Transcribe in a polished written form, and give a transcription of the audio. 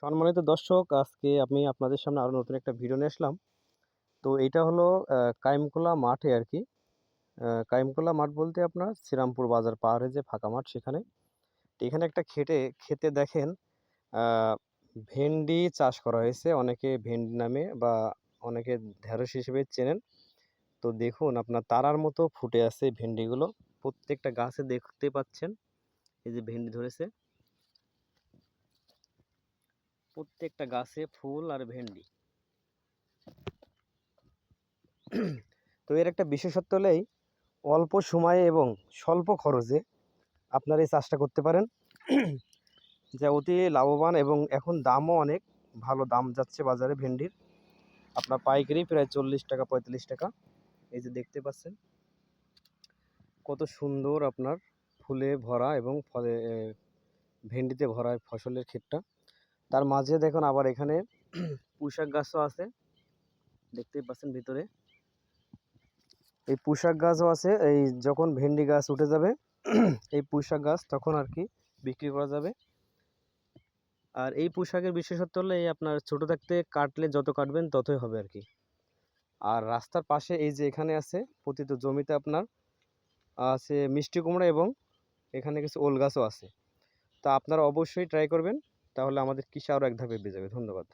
সম্মানিত দর্শক, আজকে আমি আপনাদের সামনে আরো নতুন একটা ভিডিও নিয়ে আসলাম। তো এইটা হলো কাইমকোলা মাঠে আরকি। কাইমকোলা মাঠ বলতে আপনার শ্রীরামপুর বাজার পাহাড়ে যে ফাঁকা মাঠ সেখানে। তো এখানে একটা ক্ষেতে দেখেন আ ভেন্ডি চাষ করা হয়েছে। অনেকে ভেন্ডি নামে বা অনেকে ঢেঁড়স হিসেবে চেনেন। তো দেখুন আপনার তারার মতো ফুটে আছে ভেন্ডিগুলো। প্রত্যেকটা গাছে দেখতে পাচ্ছেন এই যে ভেন্ডি ধরেছে। প্রত্যেকটা গাছে ফুল আর ভেন্ডি। তো এর একটা বিশেষত্ব হলেই অল্প সময়ে এবং স্বল্প খরচে আপনারা এই চাষটা করতে পারেন। যা অতি লাভবান এবং এখন দামও অনেক ভালো দাম যাচ্ছে বাজারে ভেন্ডির। আপনার পাইকারি প্রায় 40 টাকা 45 টাকা। এই যে দেখতে পাচ্ছেন কত সুন্দর আপনার ফুলে ভরা এবং ফলে ভেন্ডিতে ভরা ফসলের ক্ষেতটা। তার মাঝে দেখুন আবার এখানে পুঁইশাক গাছও আছে, দেখতেই পাচ্ছেন ভিতরে। এই পুঁইশাক গাছও আছে। এই যখন ভেন্ডি গাছ উঠে যাবে এই পুঁইশাক গাছ তখন আর কি বিক্রি করা যাবে। আর এই পুঁইশাকের বিশেষত্ব হলো এই আপনার ছোট থাকতে কাটলে যত কাটবেন ততই হবে আর কি। আর রাস্তার পাশে এই যে এখানে আছে পতিত জমিতে আপনার আছে মিষ্টি কুমড়া এবং এখানে কিছু ওল গাছও আছে। তা আপনারা অবশ্যই ট্রাই করবেন, তাহলে আমাদের কৃষি আরও এক ধাপ এগিয়ে যাবে। ধন্যবাদ।